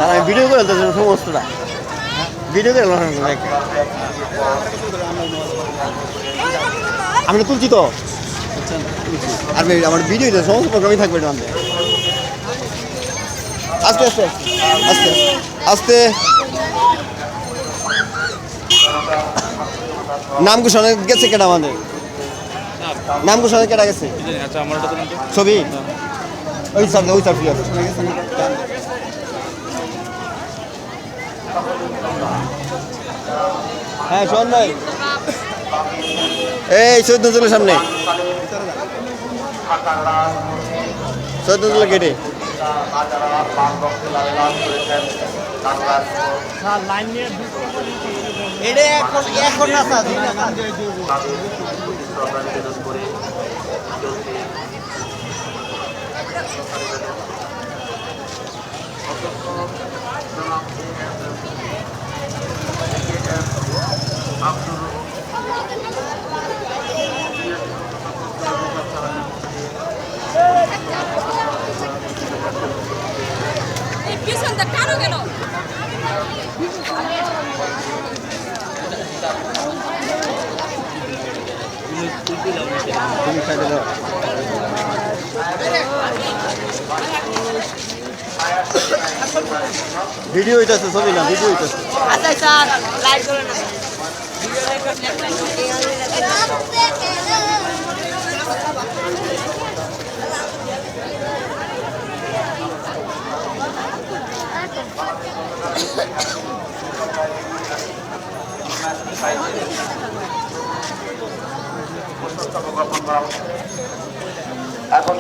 আমি ভিডিও করে তো সমস্তটা ভিডিও করে আমি তুলছি তো আর আমার ভিডিও সমস্ত প্রোগ্রামই থাকবে আমাদের আস্তে আস্তে আস্তে আস্তে নাম ঘোষণা গেছে কেটা আমাদের নাম ঘোষণা কেটা গেছে ছবি ওই স্যার হ্যাঁ শোন ভাই এই চৈদ্দ নজরুলের সামনে চৈদ্দ নজরুলের গেটে এখন ভিডিও হইতেছে ছবি না ভিডিও হইতেছে আচ্ছা স্যার লাইভ করে না এখন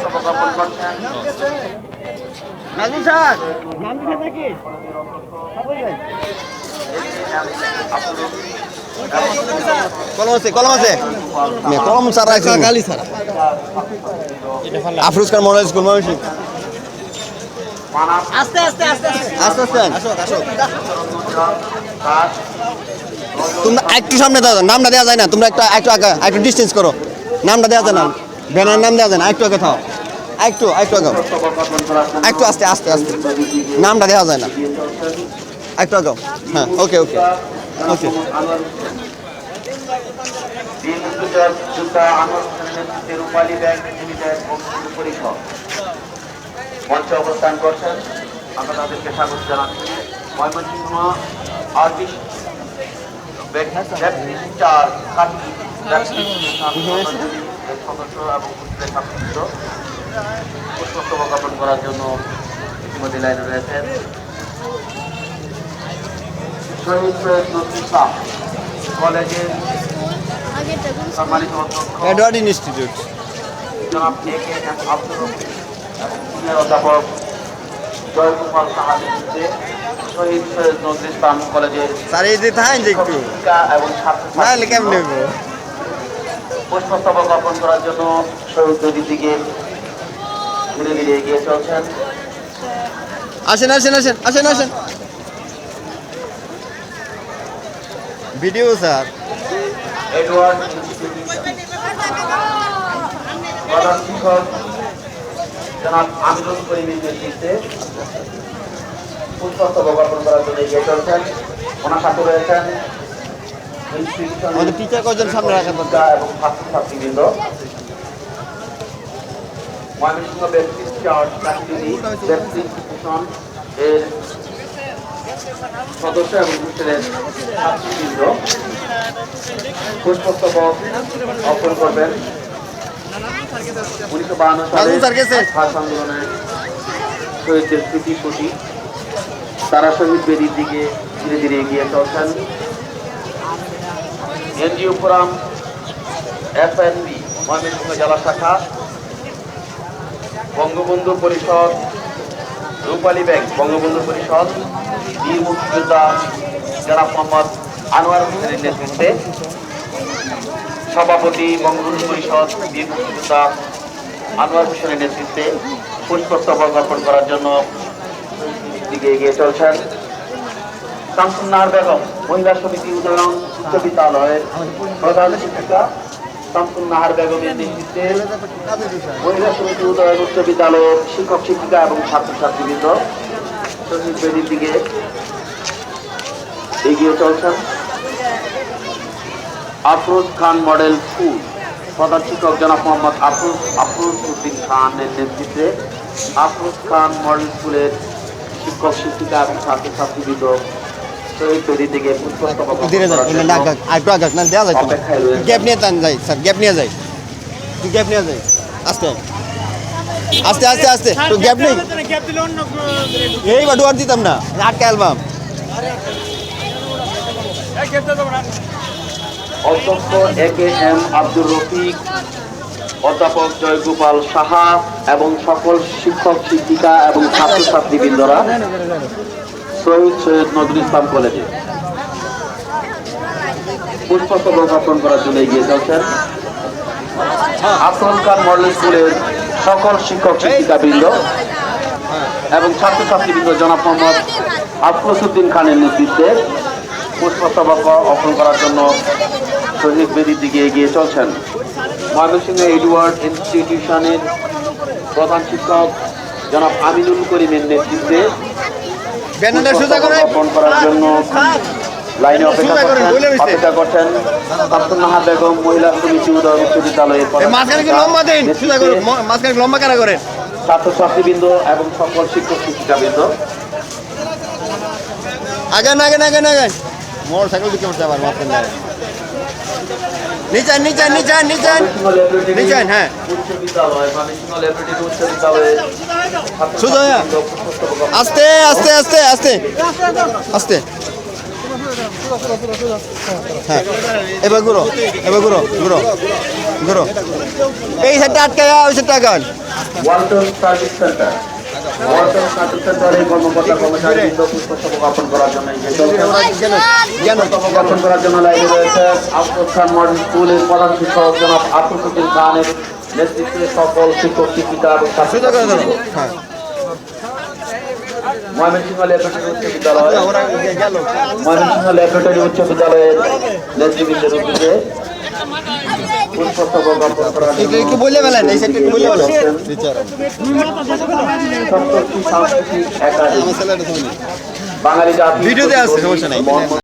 প্রজ্ঞাপন করছেন নাজমুল স্যার নাম দিতে নাকি কলম আছে কলম স্যার রাখছে গালি স্যার আফরোজ খান মডেল স্কুল ময়মনসিংহ আস্তে আস্তে আস্তে আস্তে আস্তে তোমরা একটু সামনে দাও নামটা দেওয়া যায় না তোমরা একটু আগে একটু ডিস্টেন্স করো নামটা দেওয়া যায় না ব্যানার নাম দেওয়া যায় না একটু আগে থাও একটু আগে একটু আস্তে আস্তে আস্তে নামটা দেওয়া যায় না একটু আগে হ্যাঁ ওকে ওকে ওকে মঞ্চে অবস্থান করছেন আমরা তাদেরকে স্বাগত জানাচ্ছি ময়মনসিংহ আর্টিস্ট সদস্য এবং পুষ্পস্তবক জ্ঞাপন করার জন্য ইতিমধ্যে লাইনে রয়েছেন শহীদ সৈয়দ নজরুল ইসলাম কলেজের সম্মানিত অধ্যক্ষ এডওয়ার্ড ইনস্টিটিউট জনাব এ.কে.এম. আব্দুর রফিক এবং সিনিয়র অধ্যাপক জয়কুমার সাহাদের মধ্যে শহীদ সৈয়দ নজরুল ইসলাম কলেজের স্যার এই যে থাকেন যে একটু শিক্ষা এবং নাহলে কেমন নেব পুষ্পস্তবক অর্পণ করার জন্য শহীদ নদীর দিকে ধীরে ধীরে এগিয়ে চলছেন আসেন আসেন আসেন আসেন আসেন ভিডিও স্যার এডওয়ার্ড প্রধান শিক্ষক জনাব আমিরুল করিমের নেতৃত্বে পুষ্পস্তবক অর্পণ করার জন্য এগিয়ে চলছেন ওনার সাথে রয়েছেন আমাদের টিচার কজন সামনে রাখা শিক্ষা এবং ছাত্রছাত্রীবৃন্দ ময়মনসিংহ ব্যাপটিস্ট চার্চ চাকরি ব্যাপটিস্ট মিশন এর সদস্য এবং হোস্টেলের ছাত্রীবৃন্দ পুষ্পস্তবক অর্পণ করবেন 1952 সালে ভাষা আন্দোলনের শহীদদের স্মৃতি প্রতীক তারা শহীদ বেদির দিকে ধীরে ধীরে এগিয়ে চলছেন এনজিও ফোরাম এফএনবি ময়মনসিংহ জেলা শাখা বঙ্গবন্ধু পরিষদ রূপালী ব্যাংক বঙ্গবন্ধু পরিষদ বীর মুক্তিযোদ্ধা জনাব মোহাম্মদ আনোয়ার হোসেনের নেতৃত্বে সভাপতি বঙ্গবন্ধু পরিষদ বীর মুক্তিযোদ্ধা আনোয়ার হোসেনের নেতৃত্বে পুষ্পস্তবক অর্পণ করার জন্য দিকে এগিয়ে চলছেন শামসুন নাহার বেগম মহিলা সমিতি উদয়ন উচ্চ বিদ্যালয়ের প্রধান শিক্ষিকা শামসুন নাহার বেগমের নেতৃত্বে মহিলা সমিতি উদয়ন উচ্চ বিদ্যালয়ের শিক্ষক শিক্ষিকা এবং ছাত্রছাত্রীবৃন্দ শহীদ বেদির দিকে এগিয়ে চলছেন। আফরোজ খান মডেল স্কুল প্রধান শিক্ষক জনাব মোহাম্মদ আফরোজ উদ্দিন খানের নেতৃত্বে আফরোজ খান মডেল স্কুলের শিক্ষক শিক্ষিকা এবং ছাত্রছাত্রীবৃন্দ শহীদ বেদির দিকে পুষ্পস্তবক ধীরে যান না একটু আগে না দেওয়া যায় তো গ্যাপ নিয়ে টান যাই স্যার গ্যাপ নিয়ে যাই গ্যাপ নিয়ে যাই আস্তে আস্তে আস্তে আস্তে তো গ্যাপ নেই এই বা ডুয়ার দিতাম না আটকা অ্যালবাম অধ্যক্ষ AKM আব্দুর রফিক, অধ্যাপক জয়গোপাল সাহা এবং সকল শিক্ষক শিক্ষিকা এবং ছাত্রছাত্রীবৃন্দরা শহীদ সৈয়দ নজরুল ইসলাম কলেজে পুষ্পস্তবক অর্পণ করার জন্য এগিয়ে চলছেন। আফরোজ খান মডেল স্কুলের সকল শিক্ষক শিক্ষিকাবৃন্দ এবং ছাত্রছাত্রীবৃন্দ জনাব মোহাম্মদ আফরোজ উদ্দিন খানের নেতৃত্বে পুষ্পস্তবক অর্পণ করার জন্য শহীদ বেদির দিকে এগিয়ে চলছেন। ময়মনসিংহ এডওয়ার্ড ইনস্টিটিউশনের প্রধান শিক্ষক জনাব আমিনুল করিমের নেতৃত্বে অর্পণ করার জন্য লাইনে অপেক্ষা করছেন শামসুন নাহার বেগম মহিলা সমিতি উদয়ন উচ্চ বিদ্যালয়ের ছাত্রছাত্রীবৃন্দ এবং সকল শিক্ষক শিক্ষিকাবৃন্দ। আগে না আগে না আগে না আগে মোটর সাইকেল দিকে উঠতে পারবো আপনার নিচে নিচে নিচে নিচে নিচে হ্যাঁ উচ্চ বিদ্যালয় ময়মনসিংহ ল্যাবরেটরি উচ্চ বিদ্যালয়ের শুধু আস্তে আস্তে আস্তে আস্তে আস্তে হ্যাঁ এবার ঘুরো ঘুরো এই সাইডটা আটকে ওই সাইডটা আগান ওয়ালটন সার্ভিস সেন্টার সার্ভিস সেন্টারের কর্মকর্তা কর্মচারীবৃন্দ পুষ্পস্তবক অর্পণ করার জন্য অর্পণ করার জন্য লাইনে রয়েছে আফরোজ খান মডেল স্কুলের প্রধান শিক্ষক জনাব আফরোজ উদ্দিন খানের নেতৃত্বে সকল শিক্ষক শিক্ষিকা এবং ময়মনসিংহ ল্যাবরেটরি উচ্চ বিদ্যালয় ময়মনসিংহ ল্যাবরেটরি উচ্চ বিদ্যালয়ের নেতৃবৃন্দের উদ্যোগে পুষ্পস্তবক অর্পণ করার জন্য একটু বলে বেলেন এই সাইডটা একটু বলে বেলেন সপ্তর্ষি সাংস্কৃতিক একাডেমি বাঙালি জাতি ভিডিওতে আছে সমস্যা নাই